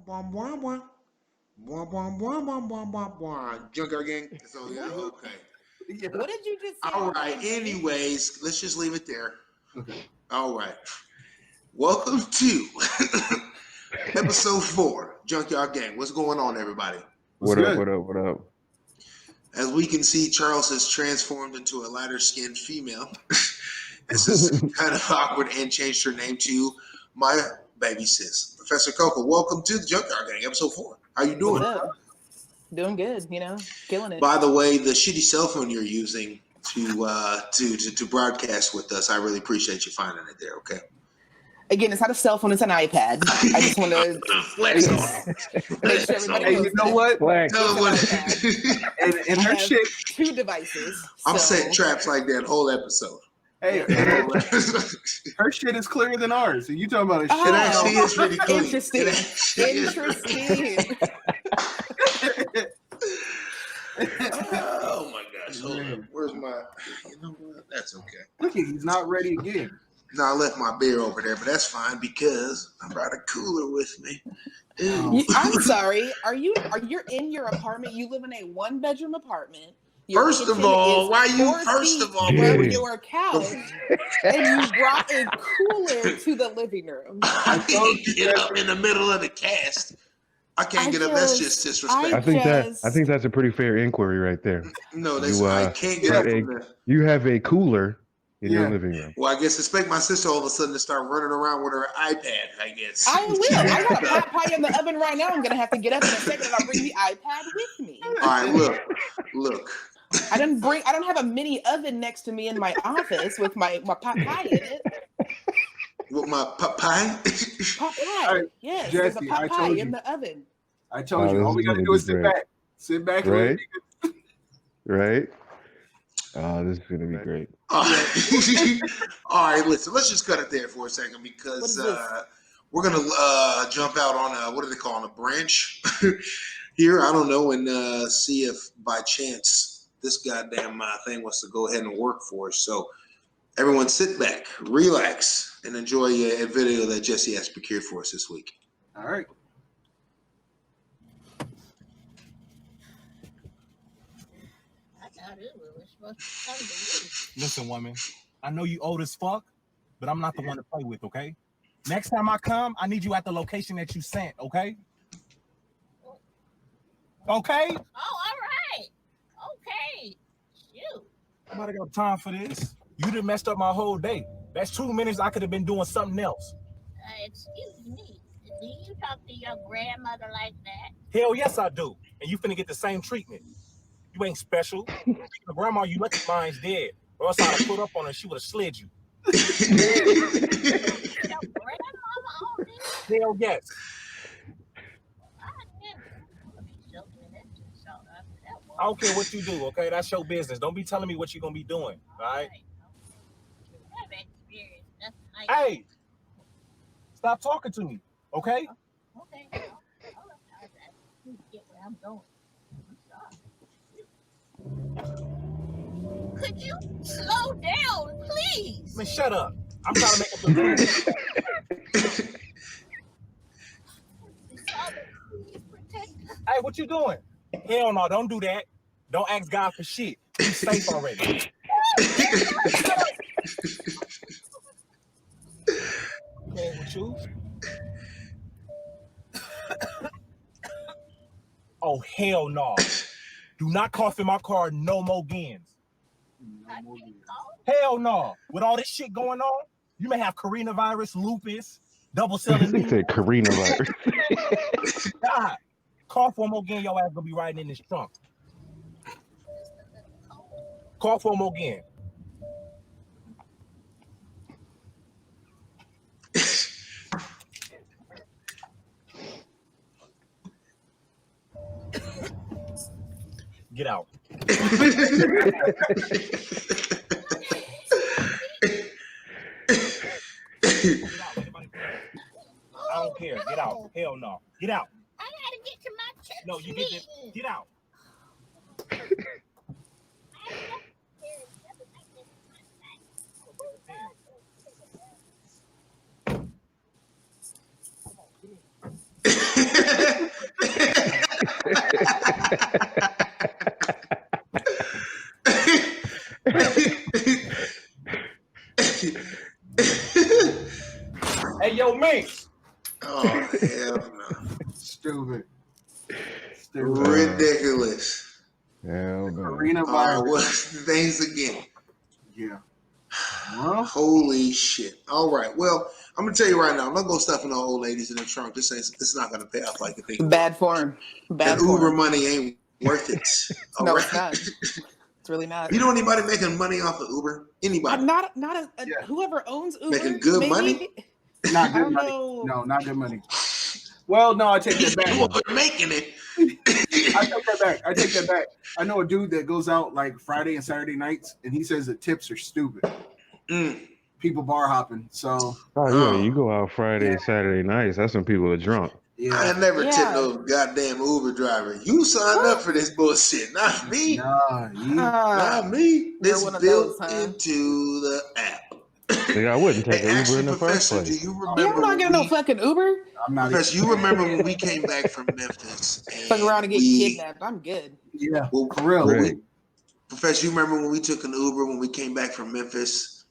Bwah, bwah, bwah. Bwah, bwah, bwah, bwah, bwah, bwah, bwah. JunqYard Gang. So yeah, okay. Yeah. What did you just say? All right. Anyways, let's just leave it there. Okay. All right. Welcome to episode 4, JunqYard Gang. What's going on, everybody? What's What up? good? What up? What up? As we can see, Charles has transformed into a lighter-skinned female. This is kind of awkward, and changed her name to my baby sis, Professor Coco. Welcome to the JunqYard Gang, episode 4. How you doing? What's up? Doing good, killing it. By the way, the shitty cell phone you're using to broadcast with us, I really appreciate you finding it there. Okay. Again, it's not a cell phone; it's an iPad. I just want to Flex on. make sure everybody Hey, knows you know that what? Flex. Tell them it's what. And I her have shit. 2 devices. I'm so- setting traps like that whole episode. Hey, her shit is clearer than ours. And you talking about a Oh, shit? It actually is pretty clean. Interesting. It actually is. Interesting. Oh my gosh. Hold on. Where's my. You know what? That's okay. Look, he's not ready again. No, I left my beer over there, but that's fine because I brought a cooler with me. Ew. I'm sorry. Are you in your apartment? You live in a 1-bedroom apartment. Your First of kitchen all, is why you 4 first feet of all, from Dude. your couch, and you brought a cooler to the living room. I can't get up in the middle of the cast. I can't get up. That's just disrespectful. I think that's a pretty fair inquiry right there. No, that's You, I can't get up from there. You have a cooler in your Yeah. living room. Well, I guess expect my sister all of a sudden to start running around with her iPad, I guess. I will. I got a pot pie in the oven right now. I'm gonna have to get up in a second and I'll bring the iPad with me. All right, look. I don't have a mini oven next to me in my office with my pot pie in it. With my pie. Pot pie. All right, Yes, Jesse, there's a I pot pie told in you. the oven. I told you. this All we is got to gonna do is be sit great. back. Sit back. Right? Right? Oh, this is going to be great. All right. All right, listen, let's just cut it there for a second What because is this? we're going to jump out on what do they call on a branch here? I don't know, and see if by chance this goddamn thing wants to go ahead and work for us. So everyone sit back, relax, and enjoy a video that Jesse has procured for us this week. All right. Listen, woman, I know you old as fuck, but I'm not the one to play with, okay? Next time I come, I need you at the location that you sent, okay? Okay? Oh, all right. Okay. Shoot. Nobody got time for this. You done messed up my whole day. That's 2 minutes I could have been doing something else. Excuse me. Do you talk to your grandmother like that? Hell yes, I do. And you finna get the same treatment. You ain't special. Your grandma, you lucky mine's dead. Or else I'd have put up on her, she would have slid you. Your grandmama on this? Hell yes. I never. Joking that just out. I don't care what you do, okay? That's your business. Don't be telling me what you're gonna be doing, all right? Have experience. That's nice. Hey, stop talking to me, okay? Okay. I get where I'm going. I'm sorry. Could you slow down, please? Man, shut up. I'm trying to make up the Hey, what you doing? Hell no, don't do that. Don't ask God for shit. He's safe already. Okay, with you? Oh, hell no. Do not cough in my car no more again. Hell no. With all this shit going on, you may have coronavirus, lupus, double He cellular. said coronavirus. God, cough one more again, your ass gonna be riding in this trunk. Cough one more again. Get out. I don't care. Get out. Hell no. Get out. I gotta get to my church. No, you get this. Get out. Hell no. Stupid. Ridiculous. Hell no. Coronavirus. What things again? Yeah. Well, Holy shit. All right. Well, I'm gonna tell you right now, I'm not gonna stuff no old ladies in the trunk. It's not gonna pay off like you think. Bad form. Bad That form. Uber money ain't worth it. All No, right? it's not. It's really not. You know anybody making money off of Uber? Anybody? Not a Yeah. whoever owns Uber. Making good maybe? money? not I good don't money. know. No, not good money. Well, no, I take that back. Well, they're making it. I take that back. I know a dude that goes out like Friday and Saturday nights, and he says the tips are stupid. Mm. People bar hopping. So Oh yeah, you go out Friday and Saturday nights. That's when people are drunk. yeah. I never Yeah. tipped no goddamn Uber driver. You signed up for this bullshit, not me. Nah, Not me. You're It's one of built those, huh? into the app. Nigga, I wouldn't take Hey, an Uber actually, in the first Professor, do place. you Yeah, remember? I'm not getting no when fucking Uber. I'm not. Professor, you remember when we came back from Memphis? Fuck and around and get kidnapped. I'm good. Yeah, Well, for real. Right. Professor, you remember when we took an Uber when we came back from Memphis,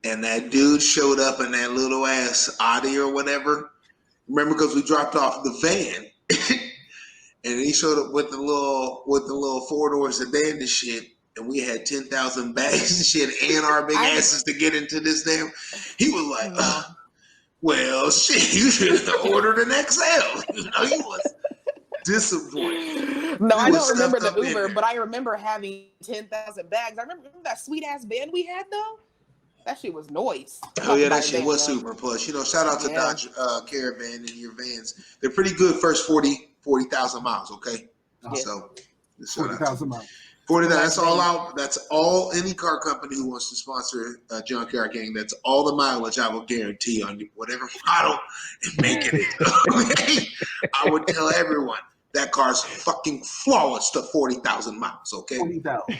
and that dude showed up in that little ass Audi or whatever? Remember, because we dropped off the van, and he showed up with the little 4-door sedan and shit. And we had 10,000 bags and shit and our big asses to get into this damn. He was like, well, shit, you should have ordered an XL. You know, he was disappointed. No, I was don't remember stuffed the up in Uber, there. but I remember having 10,000 bags. I remember that sweet ass van we had though. That shit was noise. Oh yeah, that shit was super. Plus, you know, shout out to Yeah. Dodge Caravan and your vans. They're pretty good first 40,000 miles. Okay, Yeah. so shout out to 40,000 miles. 40,000. Nice That's all van. out. That's all. Any car company who wants to sponsor JunqYard Gang, that's all the mileage I will guarantee on whatever model and making it. Okay? I would tell everyone that car's fucking flawless to 40,000 miles. Okay, 40,000.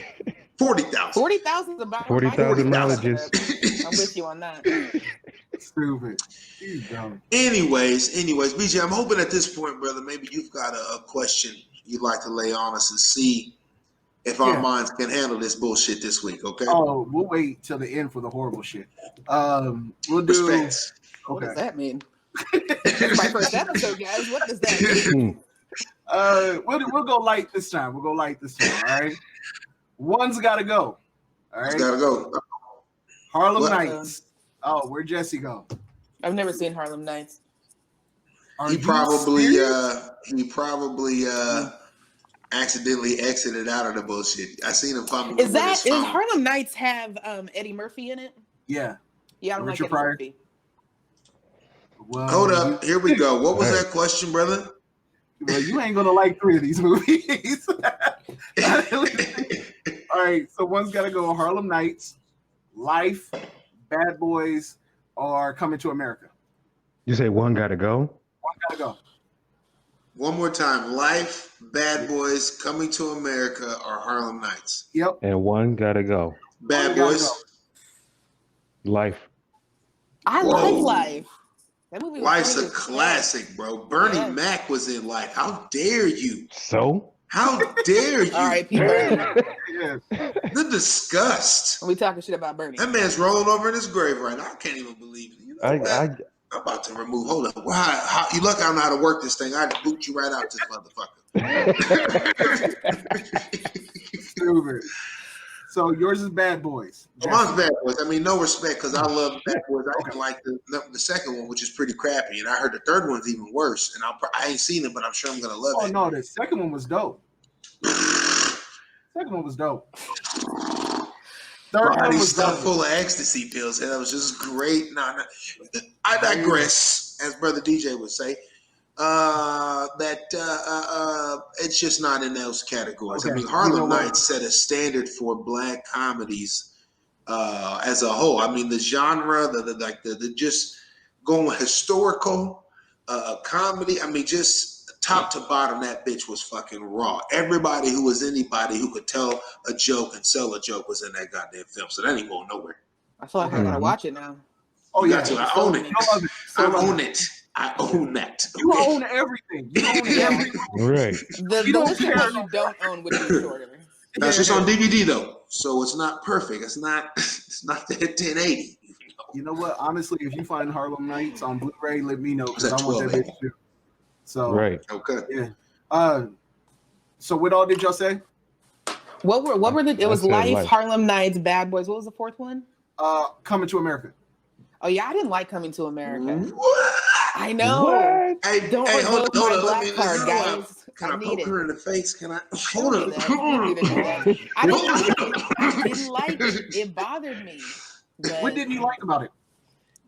40,000. 40,000 is about 40,000 my mileages. I'm with you on that. Stupid. You dumb. Anyways, BJ, I'm hoping at this point, brother, maybe you've got a question you'd like to lay on us and see if our minds can handle this bullshit this week, okay? Oh, we'll wait till the end for the horrible shit. We'll do. Respects. What does Okay. that mean? It's my first episode, guys. What does that mean? We'll go light this time. All right. One's got to go. All right. Gotta go. Harlem What? Nights. Oh, where'd Jesse go? I've never seen Harlem Nights. Are He you probably serious? accidentally exited out of the bullshit. I seen him fumbling Is with his phone. Harlem Nights have Eddie Murphy in it? Yeah. Yeah, I don't Richard like Pryor. Eddie Murphy. Well, Hold up. Here we go. What was Hey. that question, brother? You ain't gonna like 3 of these movies. All right, so one's got to go: Harlem Nights, Life, Bad Boys, or Coming to America. You say one gotta go? One got to go. One more time. Life, Bad Boys, Coming to America, or Harlem Nights? Yep. And one gotta go. Bad One gotta Boys. go. Life. I Whoa. like Life. That movie was Life's funny a as fuck. classic, bro. Bernie Yeah. Mac was in Life. How dare you? So? How dare you? All right, people. Yeah. The disgust. We talking shit about Bernie. That man's rolling over in his grave right now. I can't even believe it. You know what? I I'm about to remove. Hold on. How, you lucky I don't know how to work this thing. I'd boot you right out this motherfucker. Stupid. So yours is Bad Boys. Mine's Bad Boys. I mean, no respect because I love Bad Boys. I even like the second one, which is pretty crappy, and I heard the third one's even worse. And I ain't seen it, but I'm sure I'm gonna love Oh it. no, the second one was dope. Second one was dope. Third one Body was stuffed dope. full of ecstasy pills, and that was just great. No, I digress, as Brother DJ would say. It's just not in those categories. Okay. I mean, Harlem You know what? Nights set a standard for black comedies as a whole. I mean, the genre, the just going historical comedy. I mean, just top to bottom, that bitch was fucking raw. Everybody who was anybody who could tell a joke and sell a joke was in that goddamn film. So that ain't going nowhere. I feel like I gotta watch it now. Oh You yeah, got to. I own it. You love it. I own it. I own that. You Okay? own everything. You own everything. right. The You don't list of care. what you don't own would be shorter. That's just on DVD though, so it's not perfect. It's not. It's not that 1080. You know what? Honestly, if you find Harlem Nights on Blu-ray, let me know because It's I at want that 1280. bitch too. So Right. Okay. yeah. So what all did y'all say? What were the? It was I said Life, Life. Harlem Nights, Bad Boys. What was the fourth one? Coming to America. Oh yeah, I didn't like Coming to America. What? I know. What? Hey, Don't hey, hold revoke on. my Let black me. card, guys. Can I need poke it. her in the face? Can I? Don't Hold do up. that. You don't need to do that. I didn't like it. It bothered me. But What didn't you like about it?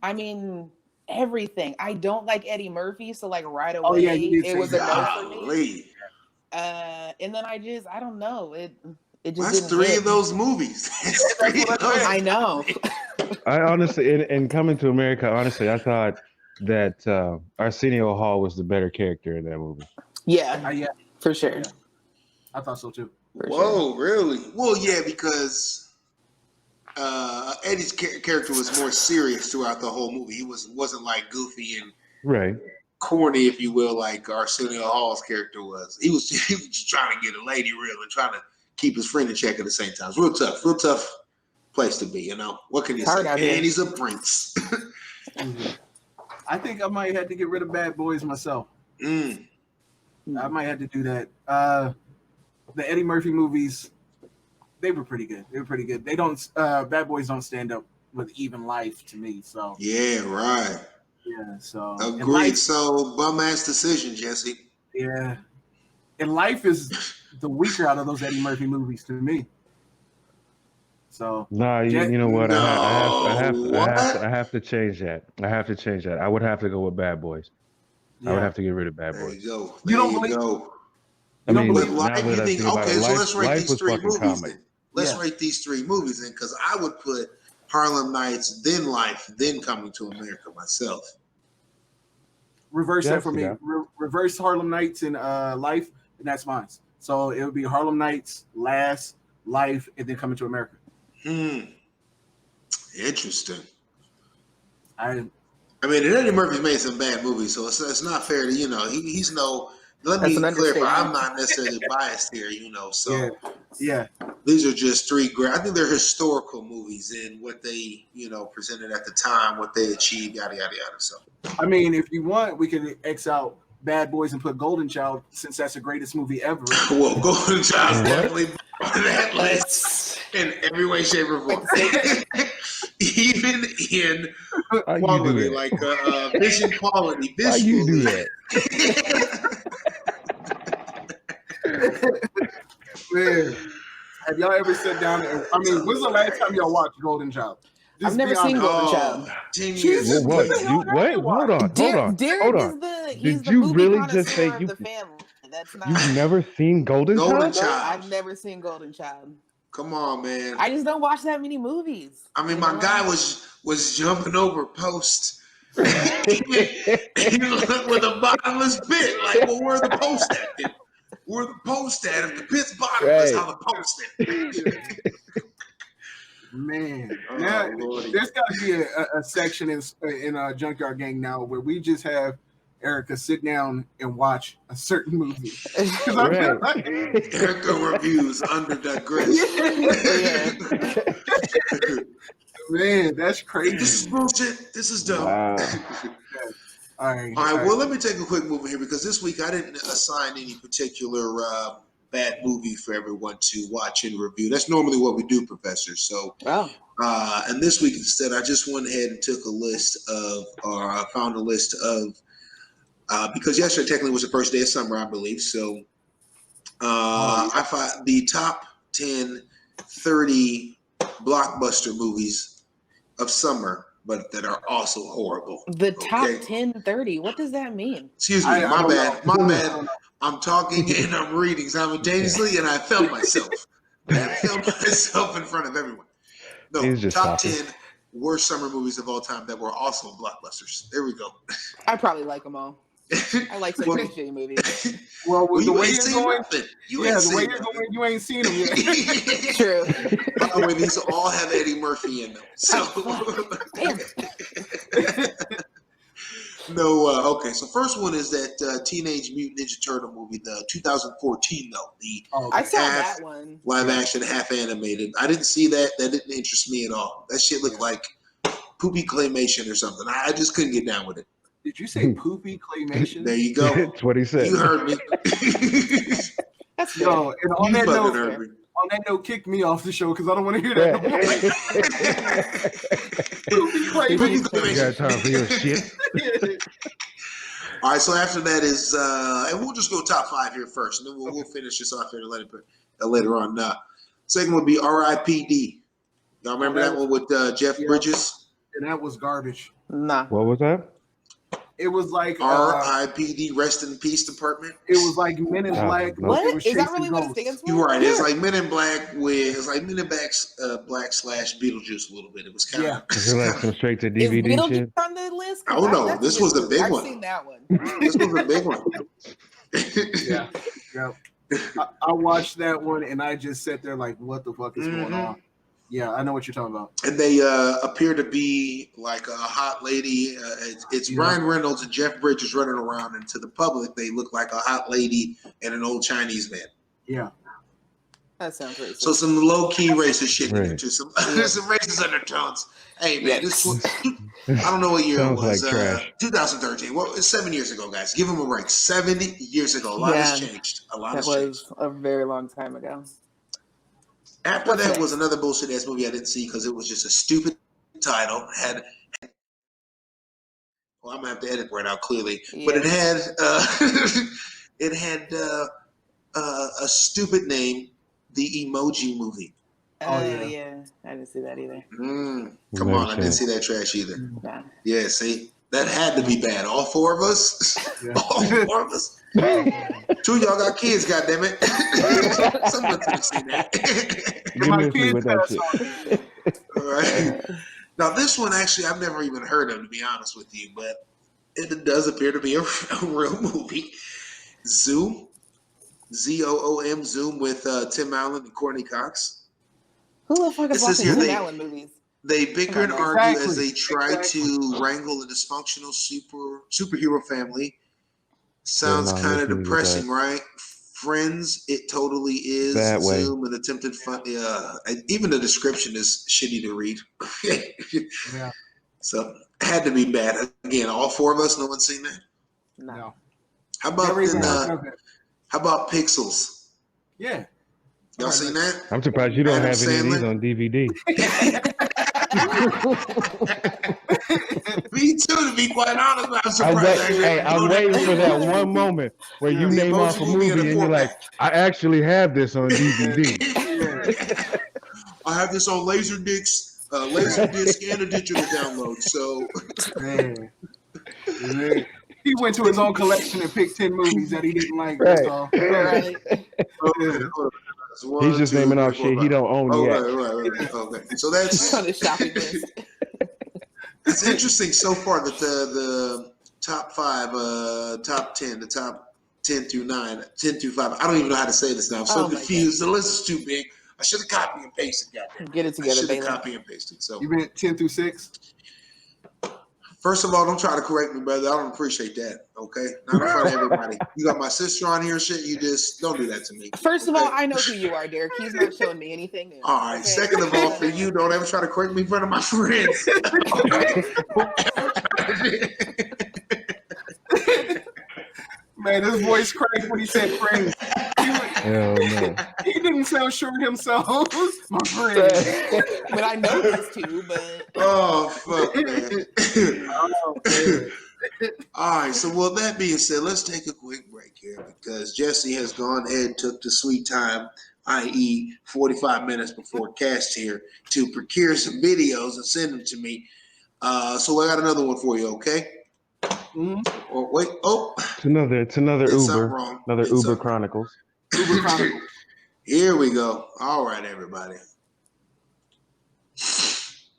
I mean, everything. I don't like Eddie Murphy, so like right away, Oh, yeah, you did it say was a that. no for me. Golly. And then I don't know. It just That's didn't three hit. of those movies. That's three of those. I know. I honestly, in Coming to America, honestly, I thought that Arsenio Hall was the better character in that movie. Yeah, Yeah, for sure. Yeah. I thought so too. For sure. Whoa, really? Well, yeah, because Eddie's character was more serious throughout the whole movie. He wasn't like goofy and Right. corny, if you will, like Arsenio Hall's character was. He was just trying to get a lady real and trying to keep his friend in check at the same time. It's real tough place to be, you know. What can you Hard say? out here. And he's a prince. I think I might have to get rid of Bad Boys myself. Mm. I might have to do that. The Eddie Murphy movies, they were pretty good. They don't. Bad Boys don't stand up with even Life to me. So Yeah, right. yeah. So Agreed. and Life, So bum ass decision, Jesse. yeah. And Life is the weaker out of those Eddie Murphy movies to me. So Nah, Jet- you know what? No, I have to change that. I would have to go with Bad Boys. I would yeah. have to get rid of Bad There Boys. you go. You don't There believe- go. I You don't mean, believe now Life, that you I think, think about okay, it, so let's rate Life these was three fucking movies comic. then. Let's Yeah. rate these three movies then, because I would put Harlem Nights, then Life, then Coming to America myself. Reverse Yeah, I that for see me. that. Reverse Harlem Nights and Life, and that's mine. So it would be Harlem Nights, Last, Life, and then Coming to America. Interesting. I mean, and Eddie Murphy's made some bad movies, so it's not fair to, he's no. Let That's me an clarify. understatement. I'm not necessarily biased here, So yeah. these are just three great. I think they're historical movies in what they, presented at the time, what they achieved, yada yada yada. So I mean, if you want, we can X out Bad Boys and put Golden Child since that's the greatest movie ever. well, Golden Child's What? definitely on that list in every way, shape, or form. Even in How you do quality, that? like vision quality, Why you do visually. that? Man, have y'all ever sat down and when's the last time y'all watched Golden Child? I've never be seen honest. Golden Child. 10 Jesus. years. What? the hell Wait, happened? hold on. Derek is he's Did the you movie really connoisseur just say of the family. That's not. You've never seen Golden Golden Child? Child. I've never seen Golden Child. Come on, man. I just don't watch that many movies. I mean, my guy was jumping over posts. He looked with a bottomless pit. Like, well, where the post at? Then? Where the post at? If the pit's bottomless, Right. how the post at? Man, Oh, now Lordy. there's got to be a section in JunqYard Gang now where we just have Erica sit down and watch a certain movie. 'Cause I feel like- Erica reviews under digress. Man, that's This crazy. is bullshit. This is dumb. Wow. All right. All right, well, let me take a quick move here because this week I didn't assign any particular bad movie for everyone to watch and review. That's normally what we do, Professor. So, Oh, and this week instead, I just went ahead and took a list of, or I found a list of, because yesterday technically was the first day of summer, I believe. So, I found the top 10, 30 blockbuster movies of summer, but that are also horrible. the top Okay. 10-30. What does that mean? Excuse me, I my don't bad. know. My bad. I'm talking and I'm reading simultaneously, and I felt myself. I felt myself in front of everyone. No, He's just top talking. 10 worst summer movies of all time that were also blockbusters. There we go. I probably like them all. I like some Well- pretty shitty movies. Well, Well, the you way ain't you're seen going, nothing. You yeah, ain't the seen way you're nothing. going, you ain't seen them yet. True. By the way, these all have Eddie Murphy in them. So, Damn. no, okay. So first one is that Teenage Mutant Ninja Turtle movie, the 2014 though, the I saw half that one. live action, half animated. I didn't see that. That didn't interest me at all. That shit looked like poopy claymation or something. I just couldn't get down with it. Did you say poopy claymation? There you go. That's what he said. You heard me. That's Yo, good. and on You that fucking note, heard me. kick me off the show because I don't want to hear that no more. Poopy You claymation. got time for your shit. All right, so after that is, and we'll just go top 5 here first, and then we'll finish this off here later on. Second would be R.I.P.D. Y'all remember that one with Jeff Bridges? And that was garbage. Nah. What was that? It was like R.I.P.D. Rest in Peace Department. It was like Men in Black. no. What? It was Is that chasing really what it ghosts. stands for? You're right. Yeah. It's like Men in Black Black / Beetlejuice a little bit. It was kind of. Is it like some straight to Is DVD Beetlejuice shit? on the list? Oh, no, That's this a was good the big movie. one. I've seen that one. This was a big one. Yeah. I watched that one and I just sat there like, what the fuck is going on? Yeah, I know what you're talking about. And they appear to be like a hot lady. It's Ryan Reynolds and Jeff Bridges running around, and to the public, they look like a hot lady and an old Chinese man. Yeah. That sounds racist. So some low key racist shit in there Right. too. Some racist undertones. Hey man, Yes. this one, I don't know what year it Sounds was. like trash. 2013. Well, it's 7 years ago, guys. Give them a break. 70 years ago. A lot has Yeah. changed. A lot That has changed. was a very long time ago. After What's that next? was another bullshit ass movie I didn't see because it was just a stupid title. Well, I'm gonna have to edit right out clearly, but it had a stupid name, The Emoji Movie. Yeah. I didn't see that either. Come Never on, I didn't seen see that trash either. Nah. Yeah, see, that had to be bad. All 4 of us, Yeah. all 4 of us. 2 of y'all got kids, goddammit. Someone could have seen that. Give My me a free kids with that pass shit. All right. Now, this one actually I've never even heard of, to be honest with you, but it does appear to be a real movie. Zoom, Zoom, Zoom with Tim Allen and Courtney Cox. Who the fuck is This is watching here Tim they- Allen movies? They bicker and Come on, argue as exactly. they try to wrangle a dysfunctional superhero family. Sounds Yeah, no, kind let's of leave it at depressing, that. right? Friends, it totally is. That way. Zoom, an attempted fun. Even the description is shitty to read. Yeah. So had to be bad. Again, all 4 of us. No one's seen that. No. No. How about Never even then, heard of it. how about Pixels? Yeah. Y'all Alright, seen that? I'm surprised you don't Adam have any of these Sandler? on DVD. Me too, to be quite honest. But I'm I'm, surprised. I'm waiting for that one moment where you The name Emoji off a Movie movie in a and you're like, 4-pack. I actually have this on DVD. I have this on Laserdisc and a digital download. So Man. He went to his own collection and picked 10 movies that he didn't like. Right. That's all. Right. That's one, He's just 2, naming 3, off 4, shit he 5. don't own Oh, yet. right. Okay. So On his shopping list. it's interesting so far that the top 5, top 10, the top 10 through 9, 10 through 5. I don't even know how to say this now. I'm so Oh my confused. The list is too big. I should have copied and pasted. Goddamn. Get it I together, should have Bailey. copied and pasted. So You meant 10 through 6? first of all, don't try to correct me, brother. I don't appreciate that. Okay, not in front of everybody. You got my sister on here and shit. You just don't do that to me. First of okay? all, I know who you are, Derek. He's not showing me anything new. All right. Okay? Second of all, for you, don't ever try to correct me in front of my friends. Man, his voice cracked when he said friends. Hell no. He didn't sound sure himself. My friend. But I know these two, but Oh fuck, man. Oh, man. All right. So, well, that being said, let's take a quick break here because Jesse has gone ahead and took the sweet time, i.e., 45 minutes before cast here, to procure some videos and send them to me. So I got another one for you. Okay. Mhm. Or wait. Oh, It's another did something Uber. wrong. Another Did Uber something- Chronicles. Uber Chronicles. Here we go. All right, everybody.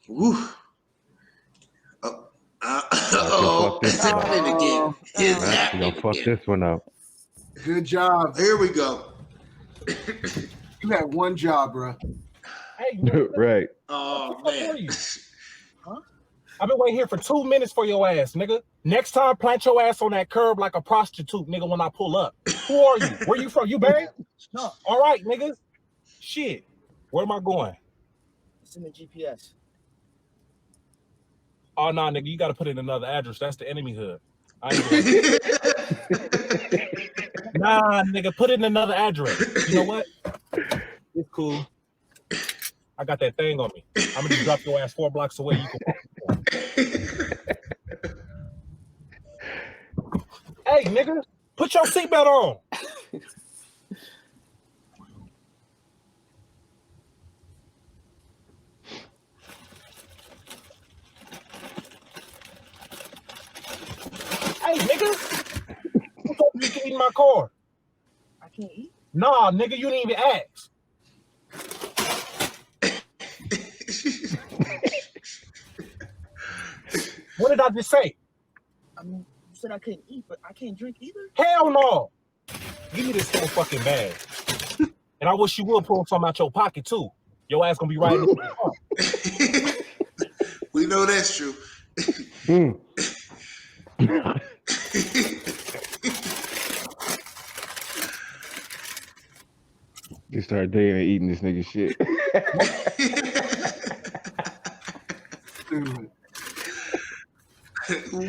Woo. Oh, fuck this it's one up. happening again. It's We're happening gonna fuck again. this one up. Good job. Here we go. You had one job, bro. Hey, Right. Oh What the fuck man. are you? I've been waiting here for 2 minutes for your ass, nigga. Next time, plant your ass on that curb like a prostitute, nigga, when I pull up. Who are you? Where you from? You married? No. All right, nigga. Shit. Where am I going? It's in the GPS. Oh, nah, nigga, you got to put in another address. That's the enemy hood. I ain't doing it. Nah, nigga, put in another address. You know what? It's cool. I got that thing on me. I'm gonna just drop your ass 4 blocks away. You can walk. Hey, nigga, put your seatbelt on. Hey, nigga, who told you can eat in my car? I can't eat. Nah, nigga, you didn't even ask. What did I just say? I mean, you said I couldn't eat, but I can't drink either. Hell no. Give me this whole fucking bag. And I wish you would pull some out your pocket too. Your ass gonna be right in the car. We know that's true. You start dating and eating this nigga shit.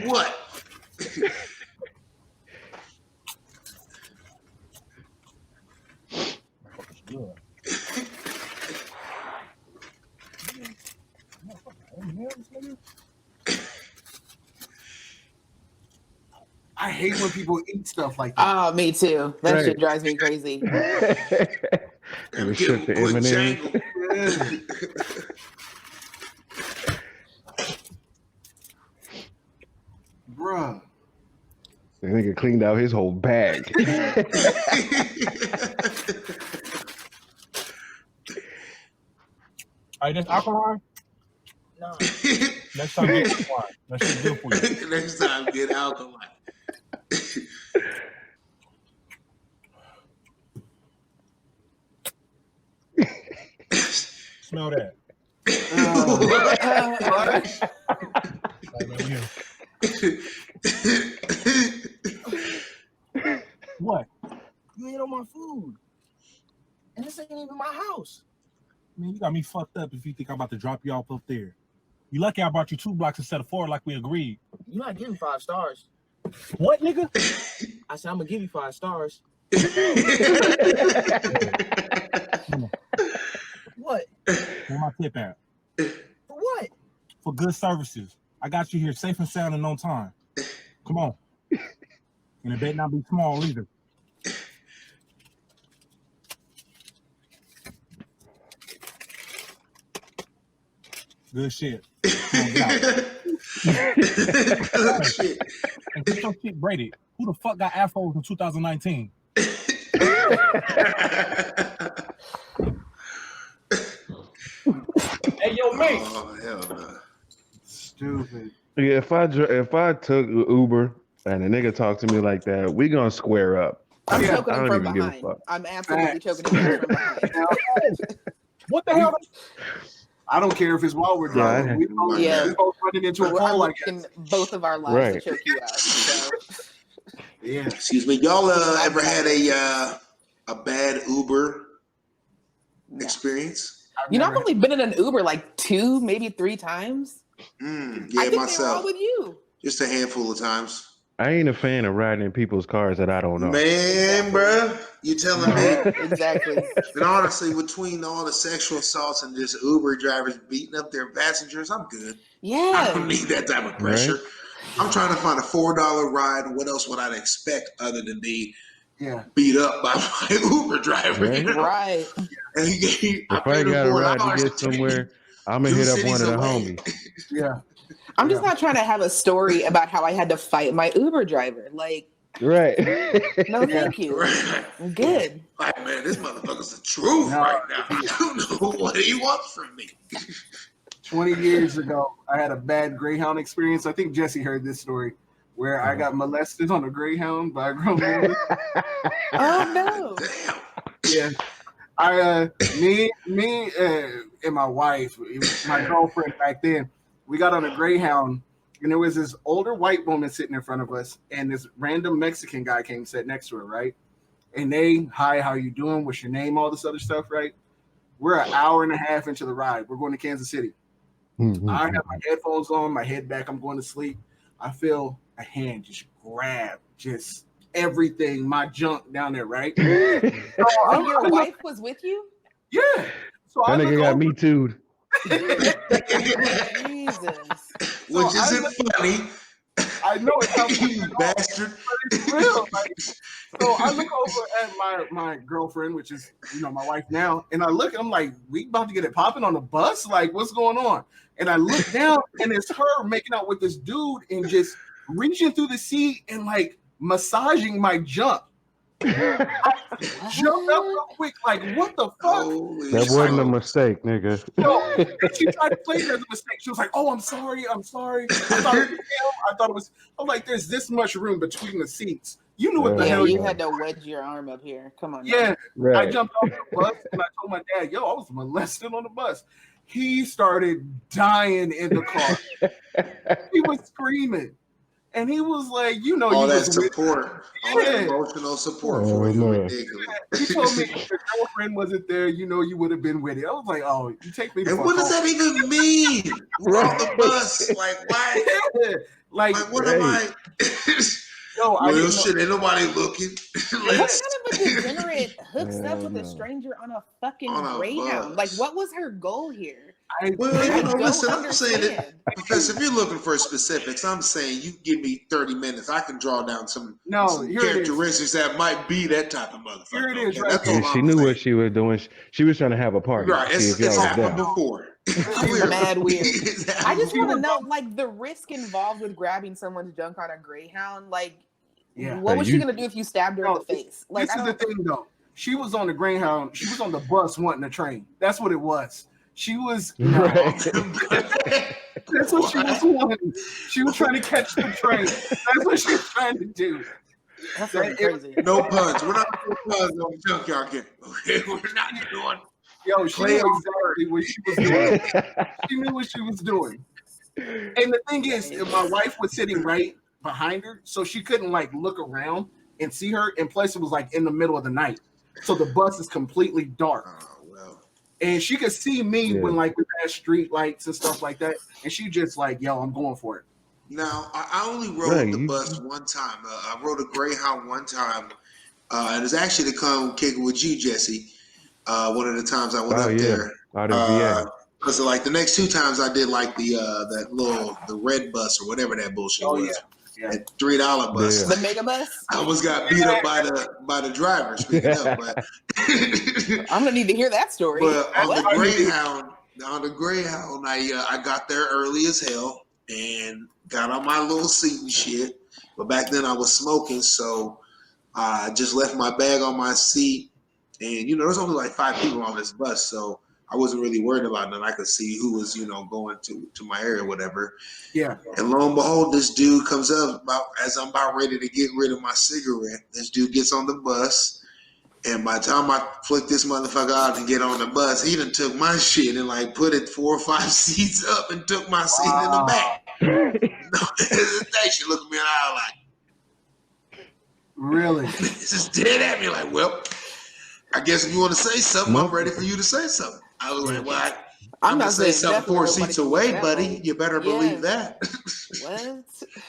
What? I hate when people eat stuff like that. Oh, me too. That Right. shit drives me crazy. And we shook the Quick M&Ms. jangle. Bruh. The nigga cleaned out his whole bag. All right, this alkaline. No. Next time, get this wine. That shit good for you. Next time, get alkaline. Smell that. Like, man, what? You ate on my food. And this ain't even my house. Man, you got me fucked up if you think I'm about to drop you off up there. You lucky I brought you 2 blocks instead of 4 like we agreed. You're not giving 5 stars. What, nigga? I said I'm gonna give you 5 stars. What? Where my tip at? For what? For good services. I got you here safe and sound and on time. Come on. And it better not be small either. Good shit. Come on, get out. Oh, shit. And get your shit braided. Who the fuck got afros in 2019? Hey, yo, mate. Oh, hell no. Stupid. Yeah, if I took Uber and a nigga talked to me like that, we gonna square up. I'm Yeah, choking I him don't from even give a behind. fuck. I'm absolutely choking him from behind. What the hell? I don't care if it's while we're driving. Yeah. We both Yeah. we both running into a I'm pole like risking that. both of our lives Right. to choke you out. So. Yeah. Excuse me. Y'all ever had a bad Uber No. experience? You know, I've only been in an Uber like 2, maybe 3 times. Yeah, I think they were all myself. with you. Just a handful of times. I ain't a fan of riding in people's cars that I don't know. Man, bruh, you telling me? Exactly. And honestly, between all the sexual assaults and just Uber drivers beating up their passengers, I'm good. I don't Yeah. need that type of pressure. I'm trying to find a $4 ride. What else would I expect other than be beat up by my Uber driver? Right. You know? Right. And If I got a ride to get somewhere, I'm gonna hit up one of the homies. Yeah. I'm just not trying to have a story about how I had to fight my Uber driver. Like, Right. no, thank you. Right. I'm good. Like, man, this motherfucker's the truth No. right now. I don't know what he wants from me. 20 years ago, I had a bad Greyhound experience. I think Jesse heard this story where I got molested on a Greyhound by a grown woman. Oh no. Damn. Yeah. Me, and my wife, my girlfriend back then, we got on a Greyhound, and there was this older white woman sitting in front of us, and this random Mexican guy came sit next to her, right? And they, hi, how you doing? What's your name? All this other stuff, right? We're an hour and a half into the ride. We're going to Kansas City. I have my headphones on, my head back. I'm going to sleep. I feel a hand just grab just everything, my junk down there, right? So Oh, your wife was with you? Yeah. So That nigga got me too. Jesus. Which isn't funny. I know it's how You bastard. but it's real. Like, so I look over at my girlfriend, which is my wife now, and I look and I'm like, we about to get it popping on the bus? Like, what's going on? And I look down and it's her making out with this dude and just reaching through the seat and like massaging my junk. I jumped up real quick, like, what the fuck? That wasn't a mistake, nigga. No, she tried to play it as a mistake. She was like, "Oh, I'm sorry. I thought it was him. I thought it was." I'm like, "There's this much room between the seats. You knew what the hell you had to wedge your arm up here. Come on." Yeah, right. I jumped off the bus and I told my dad, "Yo, I was molested on the bus." He started dying in the car. He was screaming. And he was like, all that support, all that emotional support for you, ridiculous. He told me if your girlfriend wasn't there, you would have been with it. I was like, oh, you take me. And what does that even mean? We're on the bus, like why? Like what am I? No, well, shit, ain't nobody looking. What kind of a degenerate hooks up with a stranger on a fucking Greyhound? Like, what was her goal here? Listen, I'm saying it because if you're looking for specifics, I'm saying you give me 30 minutes, I can draw down some characteristics that might be that type of motherfucker. Here it is, right? That's all she knew what she was doing. She was trying to have a party. Right, it's happened before. It's mad weird. I just want to know, like, the risk involved with grabbing someone's junk on a Greyhound. Like, what was she gonna do if you stabbed her in the face? Like, this is the thing, though. She was on the Greyhound. She was on the bus wanting a train. That's what it was. She was right. That's what she was wanting. She was trying to catch the train. That's what she was trying to do. That's crazy. No puns. We're not doing puns on the JunqYard Gang. Okay, we're not doing. Yo, she knew exactly what she was doing. She knew what she was doing. And the thing is, my wife was sitting right behind her, so she couldn't like look around and see her. And plus, it was like in the middle of the night, so the bus is completely dark. And she could see me when like we passed street lights and stuff like that. And she just like, yo, I'm going for it. Now, I only rode the bus one time. I rode a Greyhound one time. And it's actually to come kick it with you, Jesse. One of the times I went up there. Because like the next two times I did like the red bus or whatever that bullshit was. Yeah. That $3 bus. The mega bus? I almost got beat up by the driver, speaking of, but I'm gonna need to hear that story. But on the Greyhound, I got there early as hell and got on my little seat and shit. But back then I was smoking, so I just left my bag on my seat. And there's only like 5 people on this bus, so I wasn't really worried about it. I could see who was, going to my area or whatever. Yeah. And lo and behold, this dude comes up as I'm about ready to get rid of my cigarette. This dude gets on the bus. And by the time I flick this motherfucker out and get on the bus, he done took my shit and like put it 4 or 5 seats up and took my seat in the back. No hesitation. Look at me in the eye like. Really? Just dead at me like, well, I guess if you want to say something, I'm ready for you to say something. I was like, well, I'm not saying something 4 seats away, buddy. You better believe that. What?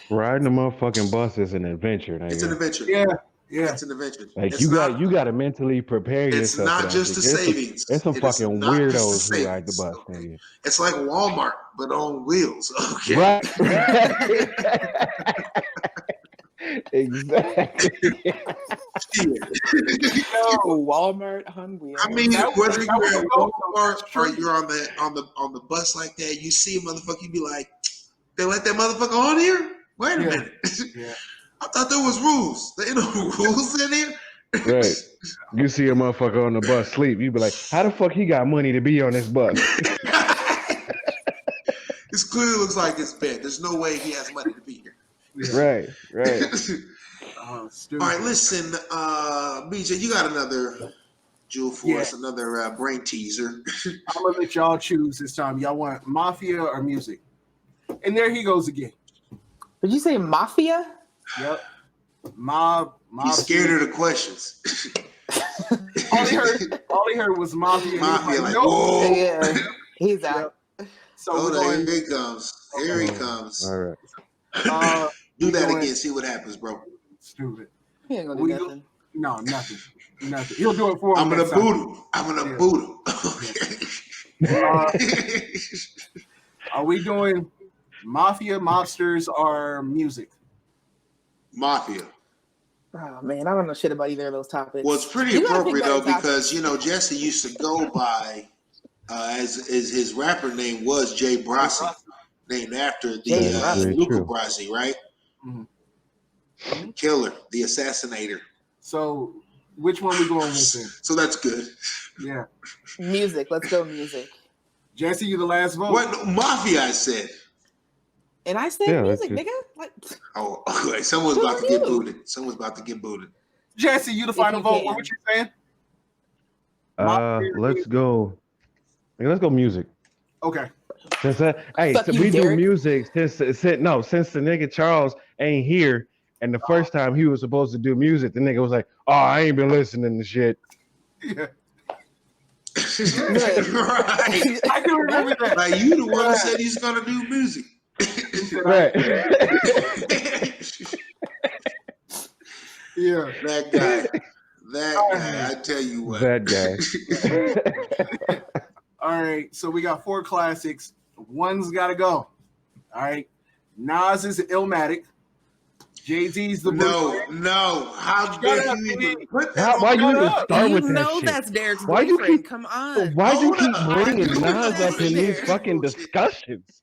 Riding a motherfucking bus is an adventure. Nigga. It's an adventure. Yeah. It's an adventure. Like you got to mentally prepare yourself. It's not just the savings. There's some fucking weirdos who ride the bus. Nigga. It's like Walmart, but on wheels. Okay. Right. Exactly. Walmart on wheels. I mean, whether you're at Walmart or you're on the bus like that, you see a motherfucker, you be like, they let that motherfucker on here? Wait a minute. Yeah. I thought there was rules. There ain't no rules in here. Right. You see a motherfucker on the bus sleep, you be like, how the fuck he got money to be on this bus? This clearly looks like it's bad. There's no way he has money to be here. Right. All right, listen, BJ, you got another jewel for us, another brain teaser. I'm gonna let y'all choose this time. Y'all want mafia or music? And there he goes again. Did you say mafia? Yep. Mob. He's scared of the questions. all he heard was mafia. Mafia, like, no. whoa. Yeah, he's out. So here he comes. Here he comes. All right. Do that again. See what happens, bro. Stupid. He ain't gonna do nothing. No, nothing. He'll do it for him. I'm gonna boot him. I'm gonna boot him. Are we doing mafia, mobsters, or music? Mafia. Oh man, I don't know shit about either of those topics. Well, it's pretty appropriate though because Jesse used to go by as his rapper name was Jay Brasi, named after the Luca Brasi, right? Mm-hmm. Killer, the assassinator. So, which one we going with then? So that's good. Yeah. Music. Let's go music. Jesse, you the last vote. What? No, mafia, I said. And I said music, nigga. Like, okay. Someone's about to get booted. Jesse, you the final vote. What you saying? Let's go. Let's go music. Okay. Since we do music since the nigga Charles ain't here, and the first time he was supposed to do music, the nigga was like, "Oh, I ain't been listening to shit." Yeah. Right. I can remember that. Like you the one that said he's gonna do music. Right. Yeah. That guy. I tell you what. That guy. All right. So we got 4 classics. One's got to go. All right. Nas is Illmatic. Jay-Z's the No. How dare you even put that? Why you even start with that know shit? that's Derek's boyfriend. Come on. Why do you keep bringing Nas up in these fucking discussions?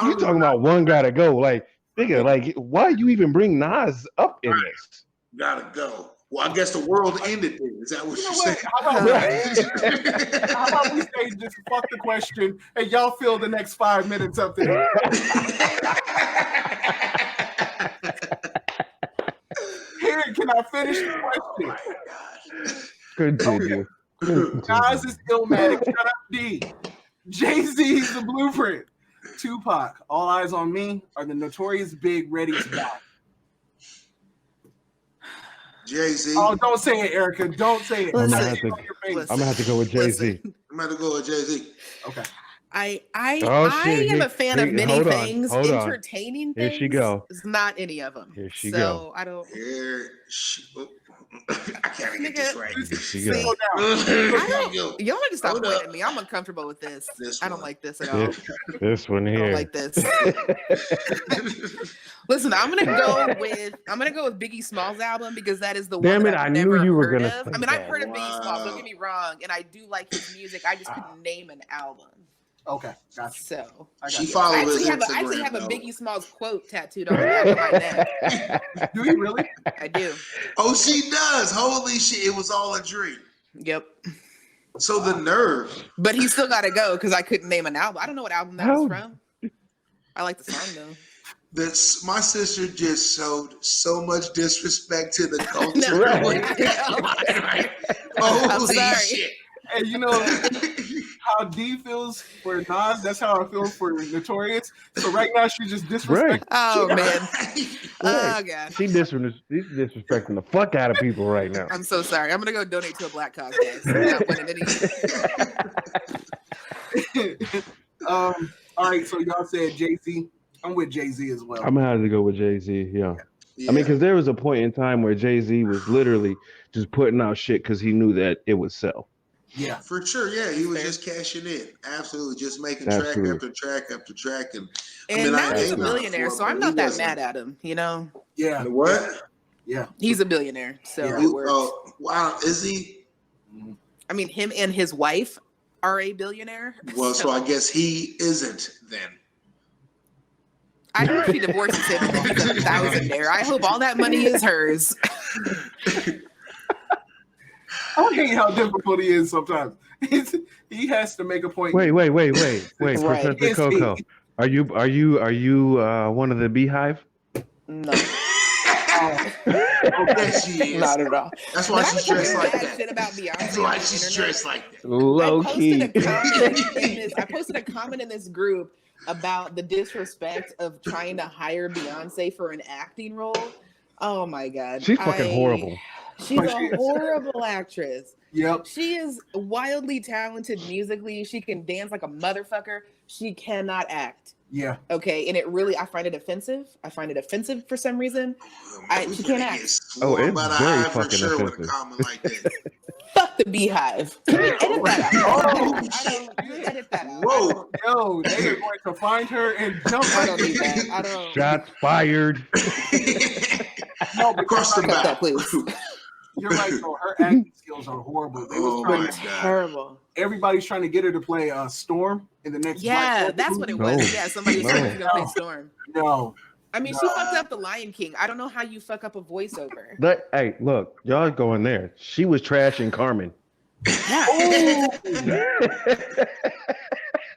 You talking about one gotta go? Like, nigga, like, why you even bring Nas up in this? Gotta go. Well, I guess the world ended then. Is that what you're saying? How about we say just fuck the question and y'all fill the next 5 minutes up there? Here, can I finish the question? Oh my God. Continue. Nas is Illmatic. Shut up, D. Jay-Z is the Blueprint. Tupac, All Eyes on Me, are the Notorious Big Ready to Die. Jay-Z. Oh, don't say it, Erica. Don't say it. I'm gonna have to go with Jay-Z. I'm gonna go with Jay-Z. Okay. I am a fan of many things. Entertaining things. Here she go. Is not any of them. Here she go. I don't. I can't get this right. Here she go. Y'all need to stop pointing at me. I'm uncomfortable with this. I don't like this at all. This one here. I don't like this. Listen, I'm gonna go with Biggie Smalls' album because that is the one. Damn it! I've I never knew you were heard gonna. of. I mean, I've heard of Biggie Smalls. Don't get me wrong, and I do like his music. I just couldn't name an album. Okay, gotcha. So she followed his Instagram. I actually have a Biggie Smalls quote tattooed on the back of my neck. Do you really? I do. Oh, she does. Holy shit! It was all a dream. Yep. So the nerve. But he still got to go because I couldn't name an album. I don't know what album that was from. I like the song though. My sister just showed so much disrespect to the culture. I'm sorry. Shit. And you know how D feels for Nas, that's how I feel for Notorious. So right now she's just disrespecting. Right. Oh man. Oh god. She's disrespecting the fuck out of people right now. I'm so sorry. I'm gonna go donate to a black cause, guys. I'm not winning any. All right, so y'all said Jay-Z. I'm with Jay-Z as well. I'm gonna have to go with Jay-Z. Yeah. I mean, because there was a point in time where Jay-Z was literally just putting out shit because he knew that it would sell. Yeah, for sure. Yeah, he was just cashing in. Absolutely, just making track after track after track, and now he's a billionaire, so I'm not that mad at him. You know? Yeah. What? Yeah, he's a billionaire, so it works. Wow, is he? I mean, him and his wife are a billionaire. Well, so I guess he isn't then. I hope she divorces him and he's a thousandaire. I hope all that money is hers. I hate how difficult he is sometimes. He has to make a point. Wait, Right. Professor Coco. Are you one of the Beehive? No. Yes, she is. Not at all. That's why she's dressed like that. Shit about Beyonce. That's why she's dressed like that. Low key. I posted a comment in this group about the disrespect of trying to hire Beyonce for an acting role. Oh my god. She's fucking horrible. She's a horrible actress. Yep. She is wildly talented musically. She can dance like a motherfucker. She cannot act. Yeah. Okay, and I find it offensive. I find it offensive for some reason. She can't act. It's very fucking offensive. With a comment like that. Fuck the beehive. Can you edit that out? You edit that out. Whoa, yo, they are going to find her and jump. I don't need that. I don't. Shots fired. No, but Cross the cut that, back. please. You're right, though. Her acting skills are horrible. They was trying to, Terrible. everybody's trying to get her to play Storm in the next. Yeah, that's what it was. No. Yeah, somebody was trying to play Storm. No. I mean, she fucked up the Lion King. I don't know how you fuck up a voiceover. But hey, look, y'all going there. She was trashing Carmen. Yeah.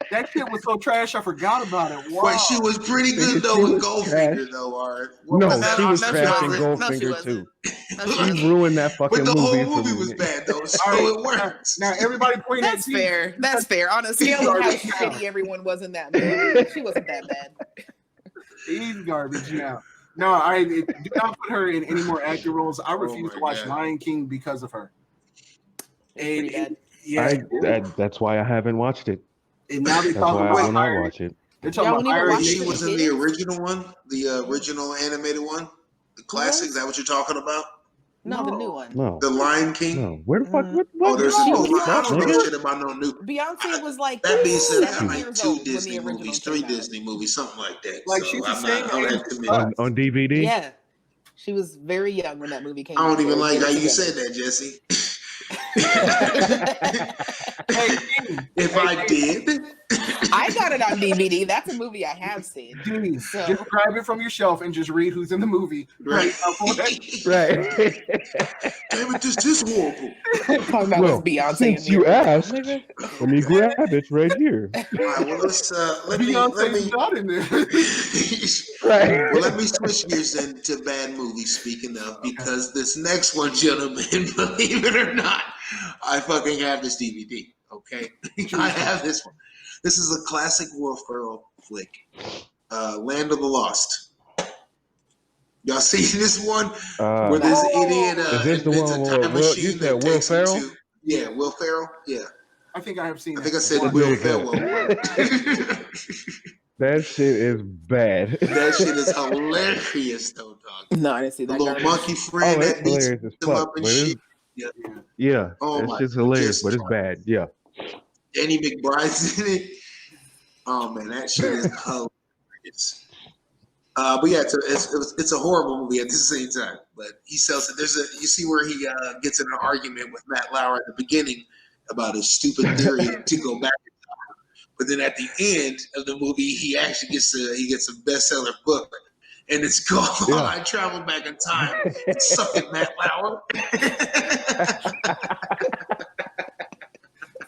That shit was so trash, I forgot about it. Wow. But she was pretty good though with Goldfinger though, Art. No, she was she trashing wasn't. No, she Goldfinger wasn't. too. No, she wasn't. She ruined that fucking But the movie. whole movie was bad though, so All right, it works. Now everybody point at That's fair. That's fair. On a scale of how shitty everyone was in that movie, she wasn't that bad. He's garbage now. No, I do not put her in any more acting roles. I refuse to watch God. Lion King because of her. Pretty bad. Yeah, That's why I haven't watched it. and now they're That's why talking I will about not watch it. they're talking Y'all about wanna Iron watch She Man. it? was in the original one, the original animated one, the classic. Is that what you're talking about? No, the new one. No, The Lion King. no. Where the fuck? Oh, there's a new No, one. I don't know nigga. shit about no new. Beyonce was like That being said, I 7 got like years 2 old when Disney the original movies, came 3 out. Disney movies, something like that. Like, so she's the I'm same not. I don't age have as to us. on DVD. Yeah, she was very young when that movie came I out. don't even They like did how it you together. said that, Jesse. Hey, King, If I did, I got it on DVD. That's a movie I have seen. Jeez, So- just grab it from your shelf and just read who's in the movie. right? Right. Damn it, this is horrible. Talking about Well, was Beyonce. since in the you original, asked, nigga. let me grab it right here. All right, well let me Beyonce's not in there. Right. well, let me switch gears then to bad movies. Speaking of, because this next one, gentlemen, believe it or not, I fucking have this DVD. Okay, I have this one. This is a classic Will Ferrell flick, Land of the Lost. Y'all see this one where this idiot Is this the invents one a where time you machine said that Will takes him Ferrell? to yeah, Will Ferrell. Yeah, I think I have seen I think I that. said Will Ferrell. That shit is bad. That shit is hilarious, though, dog. No, I didn't see The that. little garbage. monkey friend Oh, it's that beats hilarious as him up fuck. and But shit. yeah, Oh that my shit's hilarious, just- but it's bad. Yeah. Danny McBride's in it. Oh man, that shit is hilarious. But yeah, it's a horrible movie at the same time. But he sells it. You see where he gets in an argument with Matt Lauer at the beginning about his stupid theory to go back in time. But then at the end of the movie, he actually gets a bestseller book, and it's called "I Travel Back in Time." Suck it, Matt Lauer.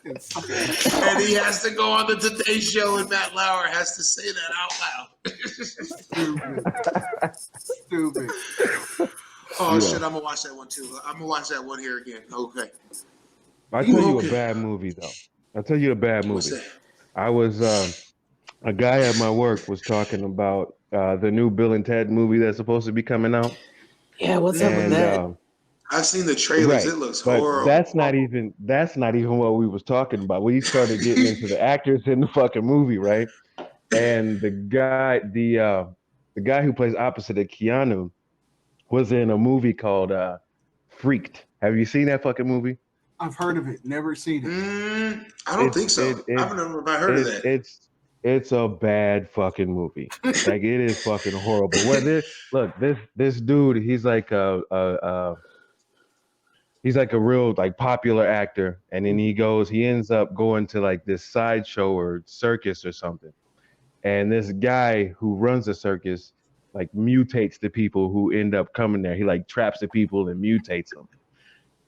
And he has to go on the Today Show, and Matt Lauer has to say that out loud. Stupid. Oh shit! I'm gonna watch that one too. I'm gonna watch that one here again. Okay. I'll tell you a bad movie though. I'll tell you a bad What's movie. that? I was a guy at my work was talking about the new Bill and Ted movie that's supposed to be coming out. Yeah, what's up with that? I've seen the trailers. Right, It looks but horrible. that's not even what we was talking about. We started getting into the actors in the fucking movie, right? And the guy who plays opposite of Keanu was in a movie called Freaked. Have you seen that fucking movie? I've heard of it, never seen it. I don't think so. I've never heard of that. It's a bad fucking movie. Like it is fucking horrible. This dude, he's like a real like popular actor, and then he ends up going to like this sideshow or circus or something. And this guy who runs the circus like mutates the people who end up coming there. He like traps the people and mutates them.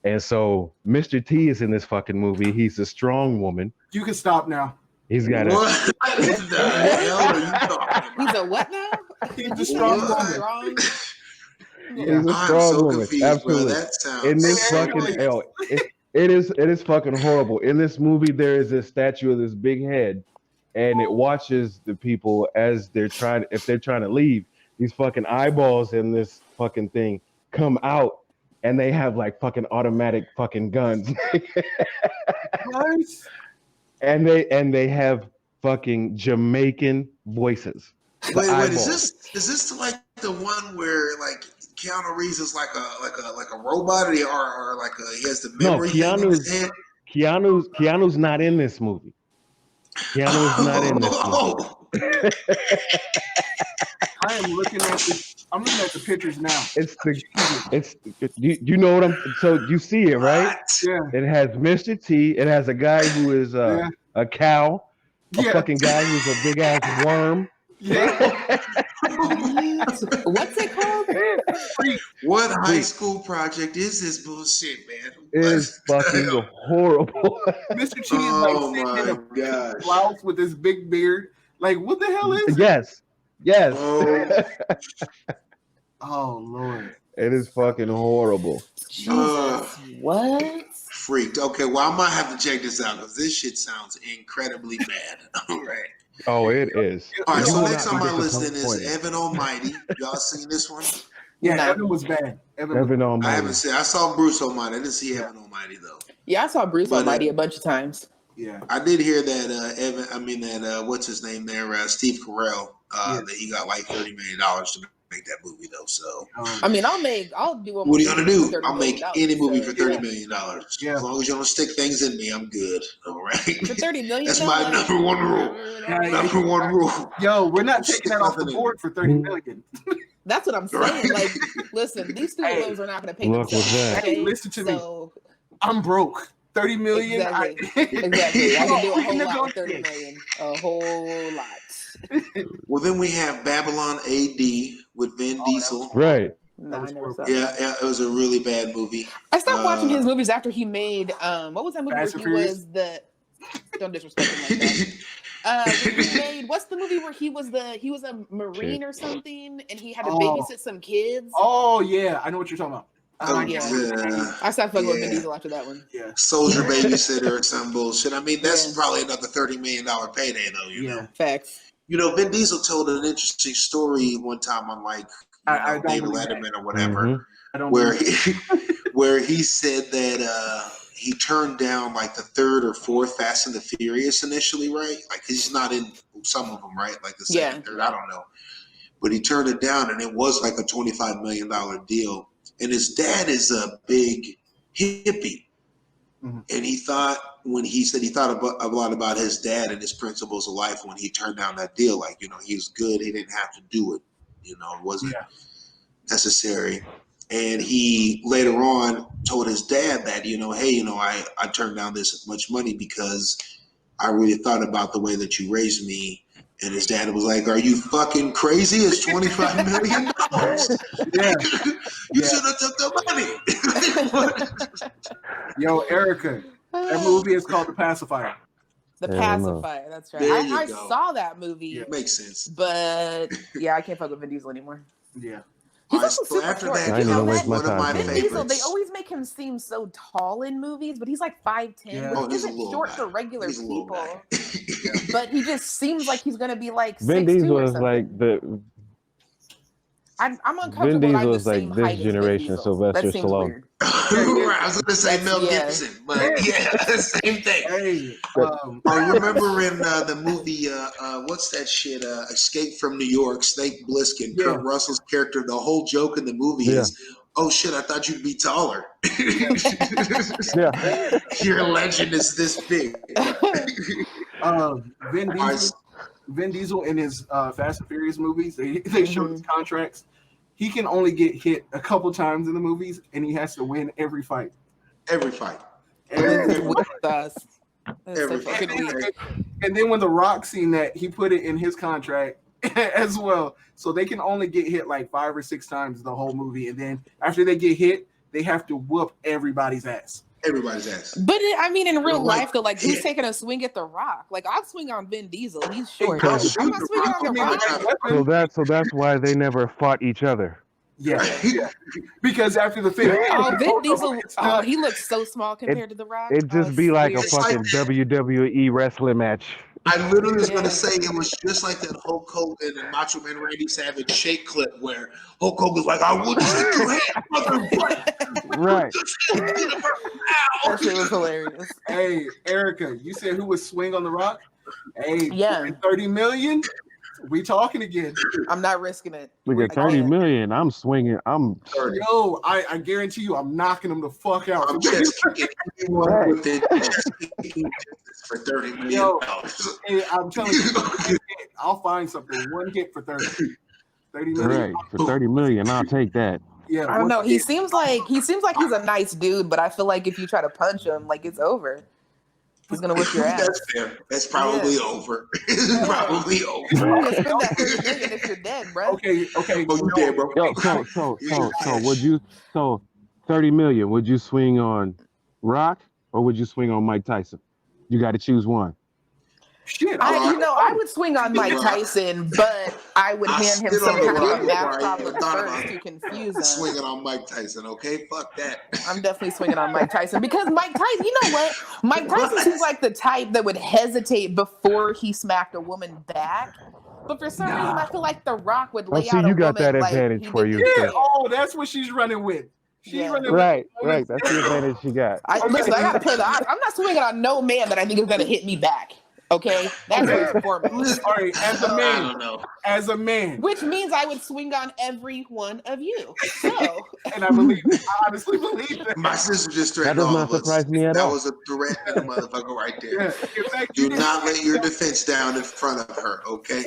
And so Mr. T is in this fucking movie. He's a strong woman. You can stop now. He's got What the hell are you talking about? He's a what now? He's a strong What? woman. Strong? He's a I'm strong so woman. confused, Absolutely. bro. That sounds In this so fucking horrible. it is fucking horrible. In this movie, there is this statue of this big head, and it watches the people as if they're trying to leave. These fucking eyeballs in this fucking thing come out, and they have like fucking automatic fucking guns. Nice. and they have fucking Jamaican voices. Wait, is this like the one where like Keanu Reeves is like a robot, or he has the memory thing in his head? Keanu's not in this movie. Keanu's not in this movie. I'm looking at the pictures now. You know what so you see it, right? Yeah. It has Mr. T. It has a guy who is a cow, a fucking guy who's a big ass worm. Yeah. What's it called? What high school project is this bullshit, man? It is fucking horrible. Mr. T is like sitting in a blouse with this big beard. Like, what the hell is it? Yes. Oh Lord. It is fucking horrible. What? Freaked. Okay, well, I might have to check this out because this shit sounds incredibly bad. All right. Oh, it is. All right, so next on my list then is Evan Almighty. Y'all seen this one? Yeah, No. Evan was bad. Evan Almighty. I haven't seen. I saw Bruce Almighty. I didn't see Evan Almighty though. Yeah, I saw Bruce But, Almighty a bunch of times. Yeah. I did hear that what's his name there, Steve Carell, that he got like $30 million to make that movie though. So I mean, I'll do. what are you gonna do? $30 I'll make million, any movie so, for $30 million. Yeah. As long as you don't stick things in me, I'm good. All right. For $30 million. That's my number one rule. Number one rule. Yo, we're not taking that off the board for $30 million. That's what I'm saying. Like, listen, these studios are not going to pay Look themselves. what's that. Hey, listen to me. I'm broke. $30 million. Exactly. I can do a whole lot with $30 million. A whole lot. Well, then we have Babylon AD with Vin Diesel. Right. No, I never saw that. Yeah, it was a really bad movie. I stopped watching his movies after he made what was that movie Fast where and he Furious? was the don't disrespect him like that. When he made what's the movie where he was a Marine or something and he had to babysit some kids? Oh yeah, I know what you're talking about. Yeah. I stopped fucking with Vin Diesel after that one. Yeah. Soldier Babysitter or some bullshit. I mean, that's probably another $30 million payday though, you know. Facts. You know, Vin Diesel told an interesting story one time on like David Letterman or whatever, where he said that he turned down like the third or fourth Fast and the Furious initially, right? Like he's not in some of them, right? Like the second, third, I don't know. But he turned it down, and it was like a $25 million deal. And his dad is a big hippie. Mm-hmm. And he thought he thought a lot about his dad and his principles of life when he turned down that deal. Like, you know, he was good. He didn't have to do it. You know, it wasn't necessary. And he later on told his dad that, you know, hey, you know, I turned down this much money because I really thought about the way that you raised me. And his dad was like, are you fucking crazy? It's $25 million. You should have took the money. Yo, Erica, that movie is called The Pacifier. The Pacifier, that's right. I saw that movie. Yeah, makes sense. But yeah, I can't fuck with Vin Diesel anymore. Yeah. He's also super after short. that, one of my Vin favorites. Diesel, they always make him seem so tall in movies, but he's like 5'10", but he isn't short for regular people. But he just seems like he's gonna be like 6'2" Vin Diesel or is something. like the. I'm uncomfortable. Vin Diesel is the like same this height as generation Vin Diesel. Sylvester That seems Stallone. weird. I was going to say Mel Gibson, but same thing. Hey, I remember in the movie, what's that shit? Escape from New York, Snake Plissken, Kurt Russell's character. The whole joke in the movie is, "Oh shit, I thought you'd be taller." Your legend is this big. Vin Diesel in his Fast and Furious movies, they show his contracts. He can only get hit a couple times in the movies, and he has to win every fight. Every fight. With us. Every fight. And then when The Rock seen that, he put it in his contract as well. So they can only get hit like 5 or 6 times the whole movie. And then after they get hit, they have to whoop everybody's ass. Everybody's ass. But I mean, in real life, though, like who's taking a swing at The Rock? Like I'll swing on Vin Diesel. He's short. I'm not swinging on The Rock. So that's why they never fought each other. Yeah. Because after the finish, Vin Diesel, he looks so small compared to The Rock. It'd just be like a fucking WWE wrestling match. I literally was going to say it was just like that Hulk Hogan and Macho Man Randy Savage shake clip where Hulk Hogan's like, I wouldn't shake your hand, motherfucker. Right. That shit was hilarious. Hey, Erica, you said who would swing on The Rock? Hey, Yeah. 30 million. We talking again. I'm not risking it. Look at 30 million. I'm swinging. Yo, I guarantee you, I'm knocking them the fuck out. I'm just kicking anyone with it for $30 million. Yo, hey, I'm telling you, I'll find something. One hit for 30 million. Right. For 30 million, I'll take that. Yeah, I don't know. He seems like he's a nice dude, but I feel like if you try to punch him, like it's over. He's gonna whip your ass. That's fair. That's probably over. It's probably over. You're gonna spend that 30 million if you're dead, bro. Okay. Oh, you dead, bro. Yo, so 30 million, would you swing on Rock or would you swing on Mike Tyson? You got to choose one. Shit. I would swing on Mike Tyson, but I would hand him some kind of a math problem first to confuse him. Swinging on Mike Tyson, okay? Fuck that. I'm definitely swinging on Mike Tyson because Mike Tyson, you know what? Mike Tyson seems like the type that would hesitate before he smacked a woman back. But for some reason, I feel like The Rock would lay out a you got woman that like advantage for you. Yeah. Oh, that's what she's running with. She's running right. with. That's the advantage she got. Listen, I gotta play the odds. I'm not swinging on no man that I think is gonna hit me back. Okay, that's first and foremost. All right, as a man, which means I would swing on every one of you. So, and I honestly believe that. My sister just threatened all of us. That was a threat to the motherfucker right there. Yeah, do not let your defense down in front of her, okay?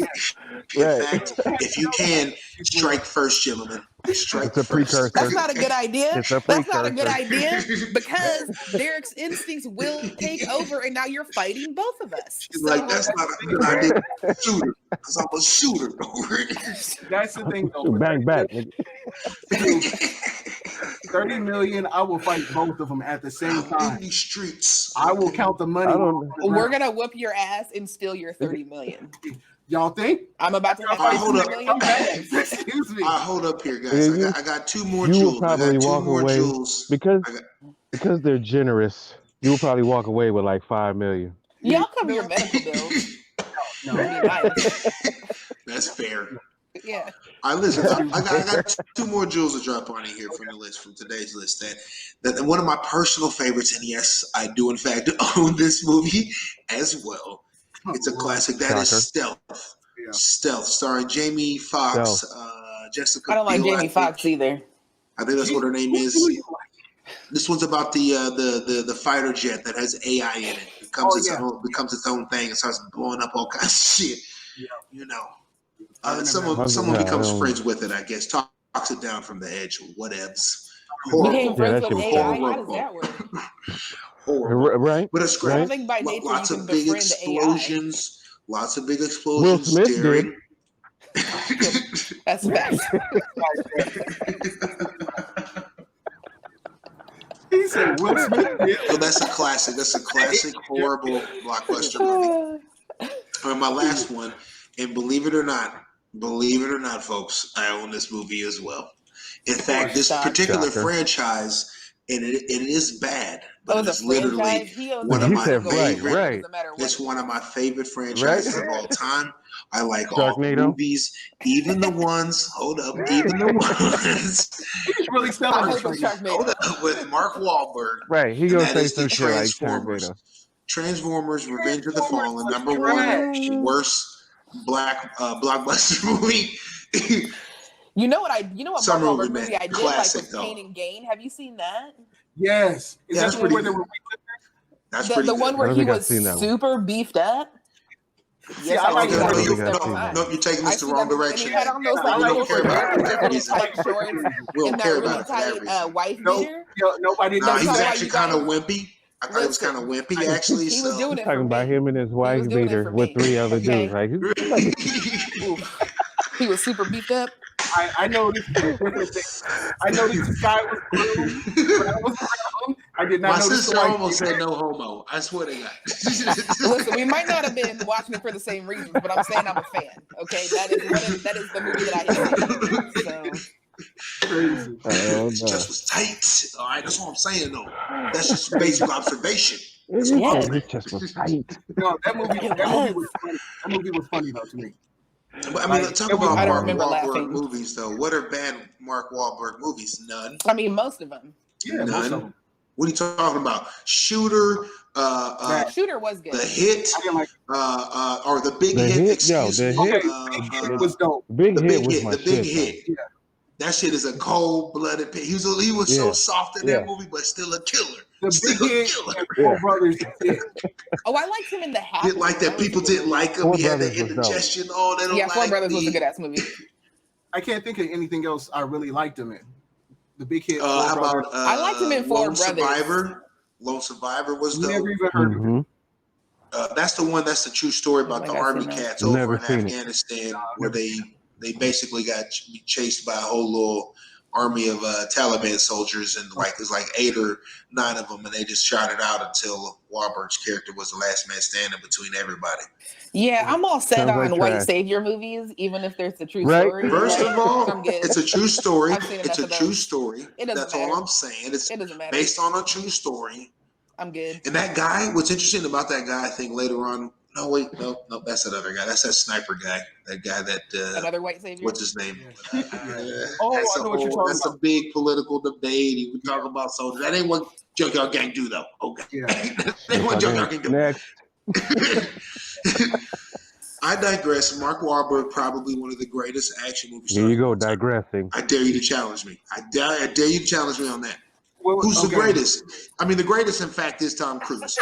In fact, if you can, strike first, gentlemen. Strike first. That's not a good idea. That's not a good idea because Derek's instincts will take over, and now you're fighting both of us. She's like, that's not a good idea. Shooter, because I'm a shooter. That's the thing, though. Bang back. 30 million. I will fight both of them at the same time. In these streets, I will count the money. We're gonna whoop your ass and steal your 30 million. Y'all think? I'm about to hold up. Excuse me. Hold up here, guys. I got two more jewels. You will probably walk away because they're generous. You will probably walk away with like 5 million. Yeah, I'll cover your medical bills. No. That's fair. Yeah. Listen. I got two more jewels to drop on here from the list, from today's list. That one of my personal favorites, and yes, I do in fact own this movie as well. It's a classic. That is Stealth. Yeah. Stealth, starring Jamie Foxx, Jessica. I don't like Jamie Foxx either. I think that's what her name is. This one's about the fighter jet that has AI in it. It becomes its own thing and starts blowing up all kinds of shit. Yeah. You know, someone becomes friends with it. I guess talks it down from the edge. Whatevs. Became friends with AI. How does that work? Horrible. Right. But it's great. I don't think by nature lots you of can big befriend explosions. AI. Lots of big explosions. Will Smith did. That's facts. He said Will Smith did. Well, that's a classic. That's a classic horrible blockbuster movie. My last one, and believe it or not, folks, I own this movie as well. In fact, this particular franchise, and it is bad, but it's literally one of my favorite. It's one of my favorite franchises of all time. I like all movies, even the ones. Hold up, even the ones. Really hold up, with Mark Wahlberg. Right, he gonna say some shit like Transformers. Transformers: Revenge of the Fallen, #1 worst blockbuster movie. You know what Mark Wahlberg movie I did classic, like was Pain and Gain. Have you seen that? Yes. That's pretty good. That's pretty the good. one where he was super beefed up. Yes, no, you're taking this the wrong direction. He had on those don't care about that. tight shorts and that really tight wife beater. Nobody knows. He's actually kind of wimpy. I thought it was kind of wimpy, actually. He was doing it talking about him and his wife beater with 3 other dudes. Like, he was super beefed up. I know this guy was blue, but I was around. I did not know. My sister almost said no homo. I swear to God. Listen, we might not have been watching it for the same reasons, but I'm saying I'm a fan. Okay, that is the movie that I hate. Crazy. It just was tight. All right, that's what I'm saying though. That's just based on observation. It just was tight. No, that movie was funny. That movie was funny though to me. But, I mean, talk about Mark Wahlberg movies, though. What are bad Mark Wahlberg movies? None. I mean, most of them. Yeah, none. What are you talking about? Shooter, Shooter was good. The Hit, I didn't like. or The Big Hit. Excuse me. Okay, Uh, it was dope. Big The Hit Big was Hit. my The Big shit. Hit. That shit is a cold-blooded pig. He was so soft in that movie, but still a killer. The Still Big a Hit killer. and Four Brothers. Oh, I liked him in the Happy. Didn't like that. People didn't like him. Four He had the Brothers was dope. indigestion. Oh, they don't Yeah, like Four Brothers me. was a good ass movie. I can't think of anything else I really liked him in. The Big Hit. Four How Brothers. about I liked him in Four Lone Brothers. Survivor? Lone Survivor was dope. Never even heard of it. That's the one. That's the true story about the army cats Never over in seen it. Afghanistan, where they basically got chased by a whole little army of Taliban soldiers, and it's like 8 or 9 of them, and they just shot it out until Wahlberg's character was the last man standing between everybody. Yeah, I'm all set Sounds on like white trash. savior movies, even if there's a true Right. story. First of all, I'm good. it's a true story. I've seen It's enough a of true those. story. It doesn't That's matter. all I'm saying. It doesn't matter. Based on a true story. I'm good. And that guy, what's interesting about that guy, I think later on, no, that's another guy. That's that sniper guy. That guy that, Another white savior. what's his name? Oh, I know what you're talking That's about. a big political debate. He would talk about soldiers. That ain't what JunqYard Gang do, though. Okay. Yeah. That ain't what JunqYard Gang do. Next. I digress. Mark Wahlberg, probably one of the greatest action movie stars. Here you go, digressing. I dare you to challenge me. I dare you to challenge me on that. Well, Who's the okay. greatest? I mean, the greatest, in fact, is Tom Cruise.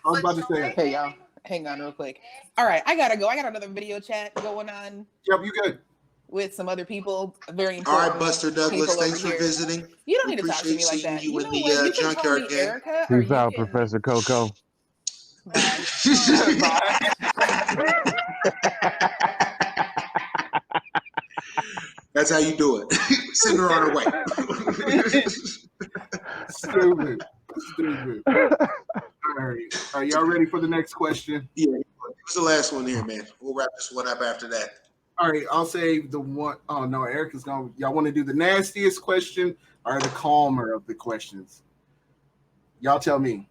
I was about to say. Hey, y'all. Hang on real quick. All right, I gotta go. I got another video chat going on Yep, you good. with some other people. Very All important. right, Buster Douglas, people thanks over for here. visiting. You don't need to talk to me Appreciate like that. seeing You you know in what? the You can call JunqYard me Gang. Erica, or Peace you out, can- Professor Coco. That's how you do it. Send her on her way. Stupid. All right. Are y'all ready for the next question? Yeah, what's the last one here, man? We'll wrap this one up after that. All right, I'll save the one. Oh no, Eric is going. Y'all want to do the nastiest question or the calmer of the questions? Y'all tell me.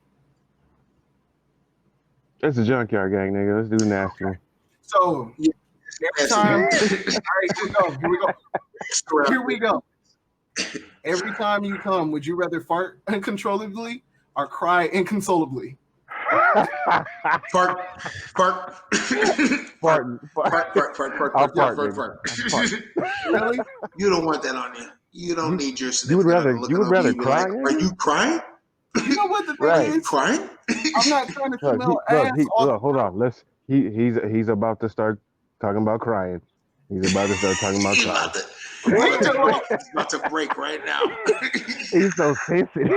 It's a JunqYard Gang, nigga. Let's do nasty. So every time. All right, here we go. Every time you come, would you rather fart uncontrollably or cry inconsolably? Fart. I'll fart. Really? You don't want that on you. You don't need your You would rather cry. cry? Are you crying? You know what the thing Right. is? Crying? I'm not trying to smell Look, ass. look, hold on. He's about to start talking about crying. He's about to start talking about crying. It's about to break right now. He's so sensitive.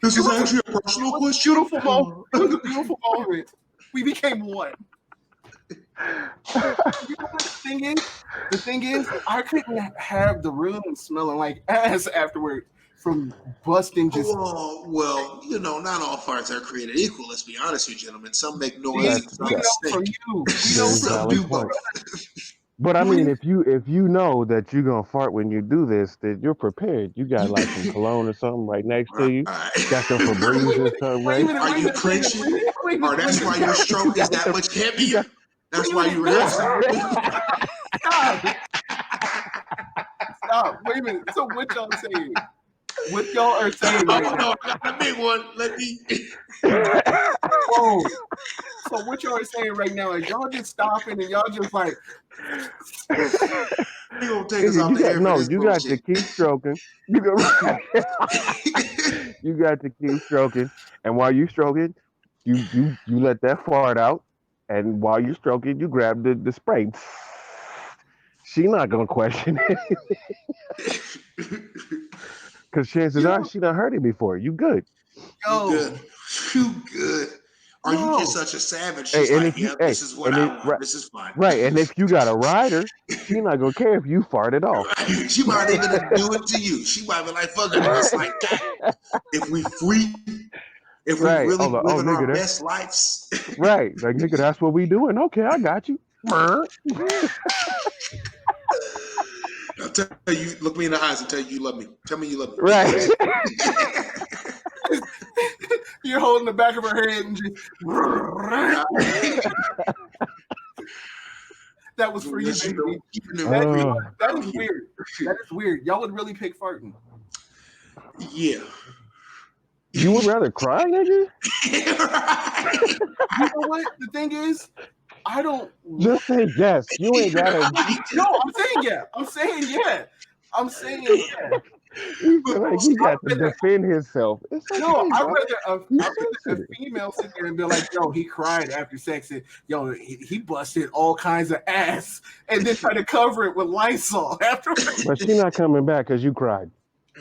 This is actually a personal question. Beautiful moment. It was a beautiful moment. We became one. You know what the thing is? The thing is, I couldn't have the room smelling like ass afterwards from busting just. Oh, well, not all farts are created equal. Let's be honest with you, gentlemen. Some make noise, and some We know from stink. you. Some do both. But I mean, if you know that you're gonna fart when you do this, then you're prepared. You got like some cologne or something right next to you. All right. Got some Febreze or something, right? Are you cringing? Or that's why your stroke is that much heavier? That's why you Stop. Wait a minute. So what y'all saying? What y'all are saying right now? No, I got a big one. Let me. Whoa. So what y'all are saying right now is y'all just stopping and y'all just like. You gonna take us off the air? You got to keep stroking. You got to keep stroking, and while you stroking, you let that fart out, and while you stroking, you grab the spray. She not gonna question it, because chances are she done heard it before. You good? You good? Are you just such a savage? She's this is what I want. This is fine. Right, and if you got a rider, she not gonna care if you farted off. Right. She might even do it to you. She might be like, "Fuck it, it's like that." If we really living our best lives, right? Like nigga, that's what we doing. Okay, I got you. I'll tell you. Look me in the eyes and tell you love me. Tell me you love me. Right. You're holding the back of her head and just. That was for you, baby. That is weird. That is weird. Y'all would really pick farting. Yeah. You would rather cry, nigga? Right. You know what? The thing is, I don't. Just say yes. You ain't gotta. No, I'm saying yeah. I'm saying yeah. I'm saying yeah. He feel like he got to defend himself. It's okay, No, I'd bro. rather a female sit there and be like, yo, he cried after sex. And, yo, he busted all kinds of ass and then try to cover it with Lysol afterwards. But she not coming back because you cried.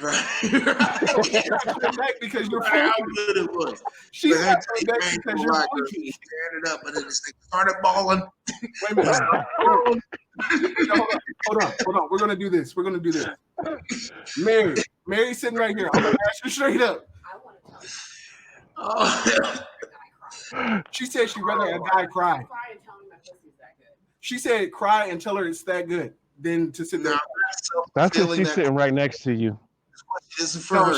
Right. She's not coming back because you're How funky. good it was. She's But not hey, coming back hey, because you're like, funky. Tearing it up, and then this thing started balling. Wait a minute. Hold on. We're gonna do this. Mary's sitting right here. I'm gonna ask her straight up. Oh. She said she'd rather a guy cry. She said cry and tell her it's that good than to sit there. That's because she's sitting right next to you. This is for her.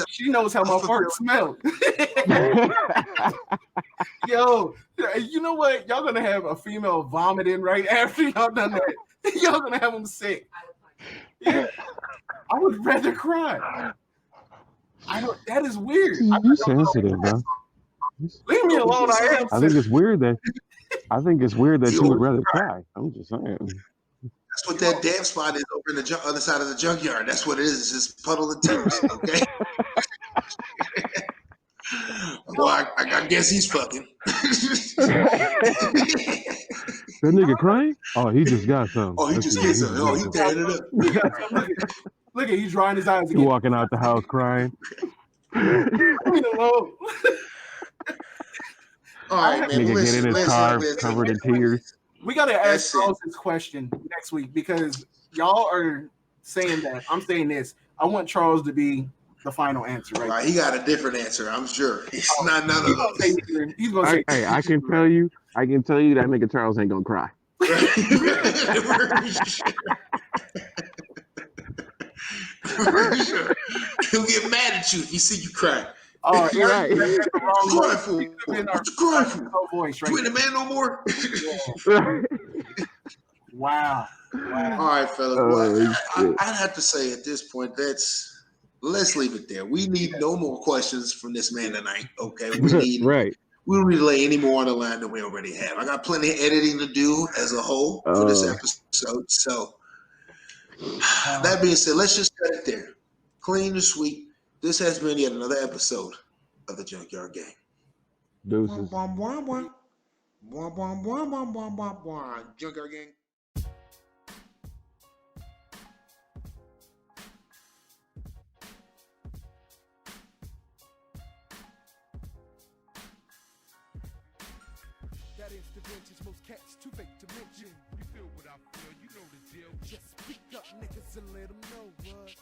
She knows how my fart smell. Yo, you know what? Y'all gonna have a female vomiting right after y'all done that. Y'all gonna have them sick. Yeah, I would rather cry. I don't. That is weird. You sensitive, bro. Leave me alone. I think it's weird that you would rather cry. I'm just saying. That's what that damn spot is over in the other side of the junkyard. That's what it is. It's just puddle of tears. Okay. Well, I guess he's fucking. That nigga crying? Oh, he just got some. Oh, he just got some. Oh, he tearing it up. Look at he's drying his eyes again. He walking out the house crying. Leave me alone. All right, man. Nigga get in his car covered in tears. We gotta ask Charles this question next week because y'all are saying that. I'm saying this. I want Charles to be the final answer, right? He got a different answer, I'm sure. It's not none of those. He's gonna say, hey, I can tell you that nigga Charles ain't gonna cry. For sure. He'll get mad at you if he see you cry. Oh, you're right. What you crying for? What you crying for? Voice, right? You ain't a man no more? Wow. All right, fellas. Well, I'd have to say at this point, let's leave it there. We need no more questions from this man tonight. Okay. We need we don't need to lay any more on the line than we already have. I got plenty of editing to do as a whole for this episode. So that being said, let's just cut it there. Clean and sweet. This has been yet another episode of the JunqYard Gang. Deuces. JunqYard Gang. That is the benches, most cats too fake to mention. You feel what I feel, you know the deal. Just speak up, niggas, and let them know what.